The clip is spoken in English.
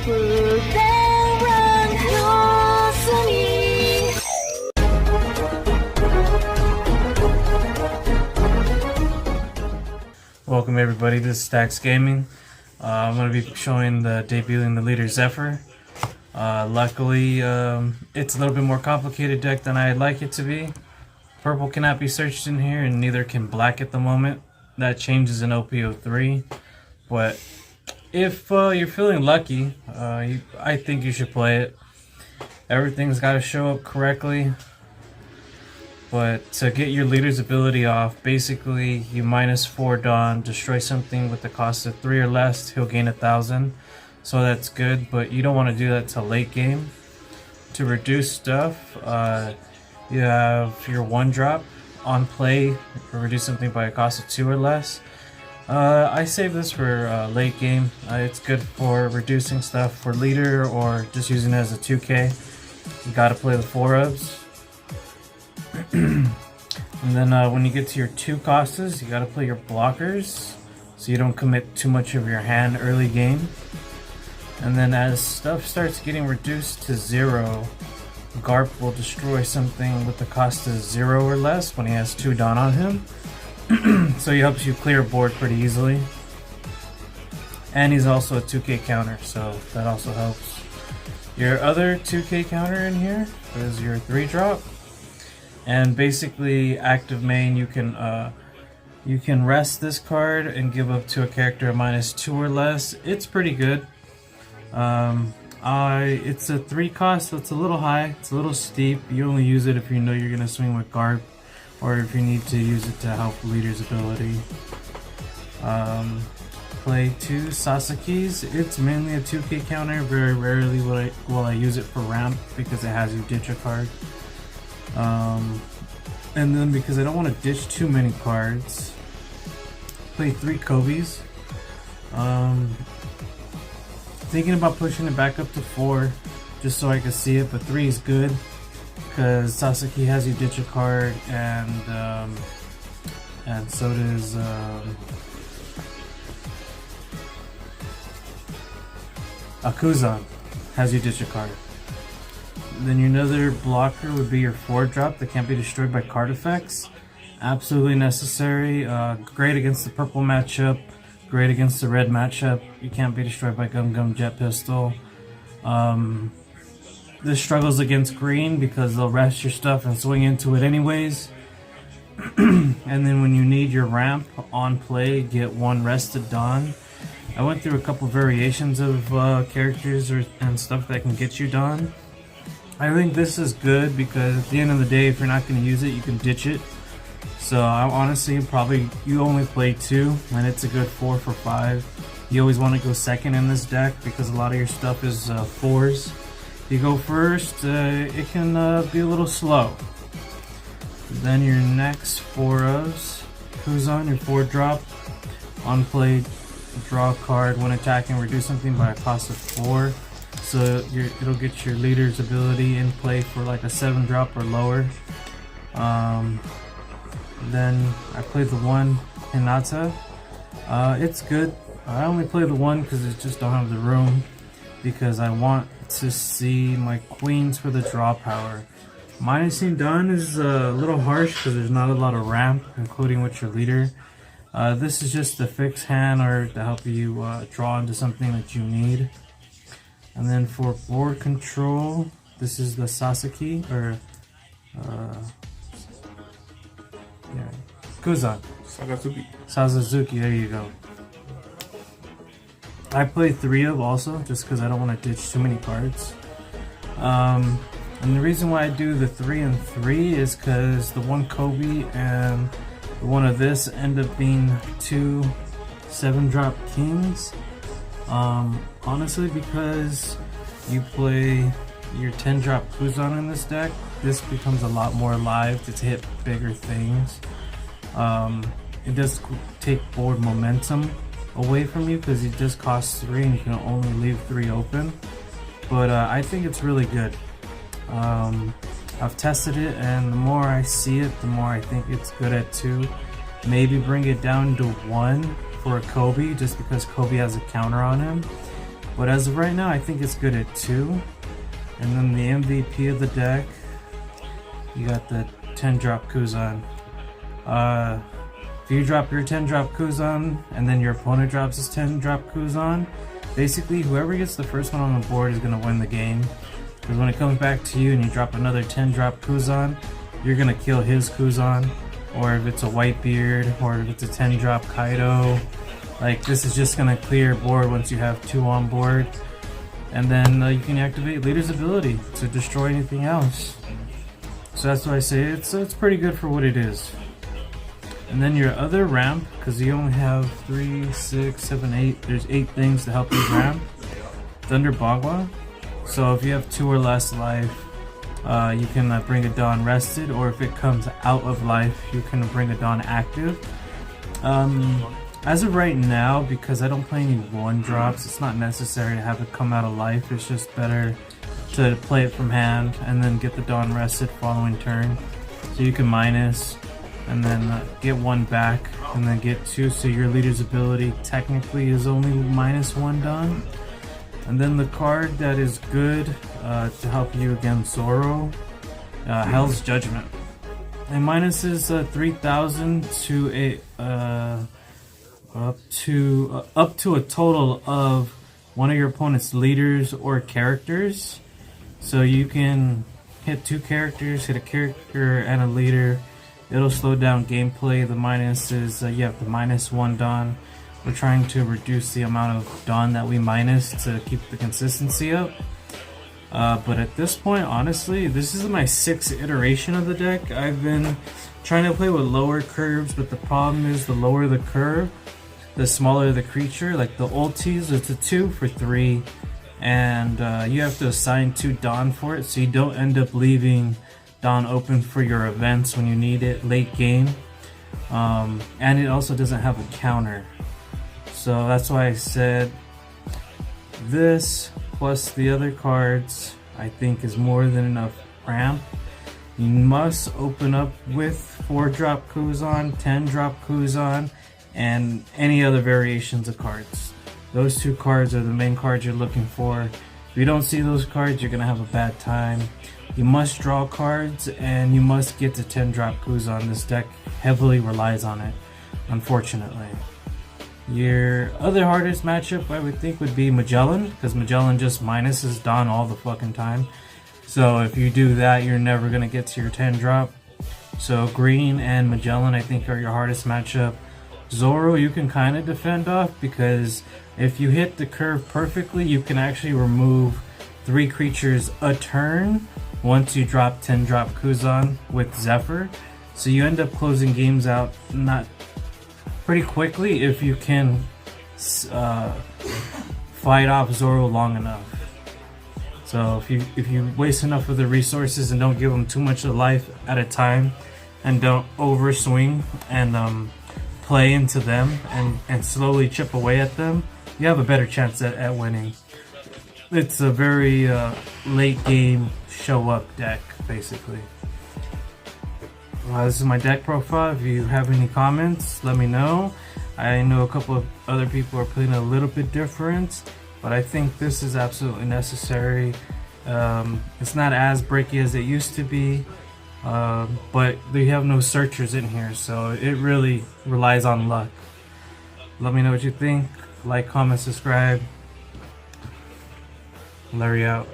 Welcome everybody, this is Stackz Gaming. I'm going to be showing debuting the leader Zephyr. Luckily, it's a little bit more complicated deck than I'd like it to be. Purple cannot be searched in here, and neither can black at the moment. That changes in OP03. But if you're feeling lucky, I think you should play it. Everything's got to show up correctly. But to get your leader's ability off, basically you -4 Dawn, destroy something with the cost of 3 or less, he'll gain 1,000. So that's good, but you don't want to do that till late game. To reduce stuff, you have your 1-drop on play, reduce something by a cost of 2 or less. I save this for late game. It's good for reducing stuff for leader or just using it as a 2K. You gotta play the 4-ofs. And then when you get to your 2 costas, you gotta play your blockers so you don't commit too much of your hand early game. And then as stuff starts getting reduced to 0, Garp will destroy something with the cost of 0 or less when he has 2 Dawn on him. So he helps you clear board pretty easily. And he's also a 2K counter, so that also helps. Your other 2K counter in here is your 3-drop. And basically, active main, you can rest this card and give up to a character a -2 or less. It's pretty good. It's a 3 cost, so it's a little high. It's a little steep. You only use it if you know you're gonna swing with Garp, or if you need to use it to help leader's ability. Play 2 Sasake's. It's mainly a 2K counter. Very rarely will I use it for ramp because it has you ditch a card. And then because I don't want to ditch too many cards, play 3 Kobe's. Thinking about pushing it back up to 4 just so I can see it, but 3 is good because Sasaki has you ditch a card, and so does Akuzan has you ditch a card. Then your other blocker would be your 4-drop that can't be destroyed by card effects. Absolutely necessary. Great against the purple matchup. Great against the red matchup. You can't be destroyed by Gum Gum Jet Pistol. This struggles against green because they'll rest your stuff and swing into it anyways. And then when you need your ramp on play, get 1 rested Dawn. I went through a couple variations of characters and stuff that can get you Dawn. I think this is good because at the end of the day, if you're not going to use it, you can ditch it. So I honestly you only play 2, and it's a good 4 for 5. You always want to go second in this deck because a lot of your stuff is 4s. If you go first, it can be a little slow. Then your next 4-ofs, Kuzan, your 4-drop, on play, draw a card. When attacking, reduce something by a cost of 4. So it'll get your leader's ability in play for like a 7-drop or lower. Then I played the 1 Hinata. It's good. I only play the 1 because I just don't have the room, because I want to see my queens for the draw power. Minusing Dawn is a little harsh because there's not a lot of ramp, including with your leader. This is just to fix hand or to help you draw into something that you need. And then for board control, this is the Sasaki, or Kuzan. Sakazuki, there you go. I play 3 of also, just because I don't want to ditch too many cards. And the reason why I do the 3 and 3 is because the 1 Kobe and the 1 of this end up being 2 7-drop kings. Honestly, because you play your 10-drop Kuzan in this deck, this becomes a lot more alive to hit bigger things. It does take board momentum away from you because it just costs 3 and you can only leave 3 open. But I think it's really good. I've tested it, and the more I see it, the more I think it's good at 2. Maybe bring it down to 1 for a Kobe, just because Kobe has a counter on him. but as of right now, I think it's good at 2. And then the MVP of the deck, you got the 10-drop Kuzan. If you drop your 10-drop Kuzan and then your opponent drops his 10-drop Kuzan, basically whoever gets the first one on the board is going to win the game. Because when it comes back to you and you drop another 10-drop Kuzan, you're going to kill his Kuzan. Or if it's a Whitebeard, or if it's a 10-drop Kaido. Like, this is just going to clear board once you have 2 on board. And then you can activate Leader's ability to destroy anything else. So that's why I say it's pretty good for what it is. And then your other ramp, because you only have 3, 6, 7, 8, there's 8 things to help you ramp. Thunder Bagua. So if you have 2 or less life, you can bring a Dawn rested, or if it comes out of life, you can bring a Dawn active. As of right now, because I don't play any 1-drops, it's not necessary to have it come out of life. It's just better to play it from hand and then get the Dawn rested following turn. So you can minus and then get 1 back and then get 2. So your leader's ability technically is only -1 Dawn. And then the card that is good to help you against Zoro, Hell's Judgment. It minuses 3,000 to a up to a total of one of your opponent's leaders or characters. So you can hit 2 characters, hit a character and a leader. It'll slow down gameplay. The minus is you have the -1 Dawn. We're trying to reduce the amount of Dawn that we minus to keep the consistency up. But at this point, honestly, this is my 6th iteration of the deck. I've been trying to play with lower curves, but the problem is the lower the curve, the smaller the creature. Like the ultis, it's a 2 for 3, and you have to assign 2 Dawn for it, so you don't end up leaving Dawn open for your events when you need it late game. And it also doesn't have a counter. So that's why I said this plus the other cards I think is more than enough ramp. You must open up with 4-drop Kuzan, 10-drop Kuzan, and any other variations of cards. Those 2 cards are the main cards you're looking for. If you don't see those cards, you're gonna have a bad time. You must draw cards and you must get to 10-drop Kuzan. This deck heavily relies on it, unfortunately. Your other hardest matchup I would think would be Magellan, because Magellan just minuses Dawn all the fucking time. So if you do that, you're never going to get to your 10-drop. So Green and Magellan I think are your hardest matchup. Zoro you can kind of defend off, because if you hit the curve perfectly, you can actually remove 3 creatures a turn once you drop 10-drop Kuzan with Zephyr. So you end up closing games out not pretty quickly if you can fight off Zoro long enough. So if you waste enough of the resources and don't give them too much of life at a time, and don't overswing and play into them and slowly chip away at them, you have a better chance at winning. It's a very late game show up deck basically. This is my deck profile. If you have any comments, let me know. I know a couple of other people are playing a little bit different, but I think this is absolutely necessary. It's not as breaky as it used to be, but they have no searchers in here, so it really relies on luck. Let me know what you think. Like, comment, subscribe. Larry out.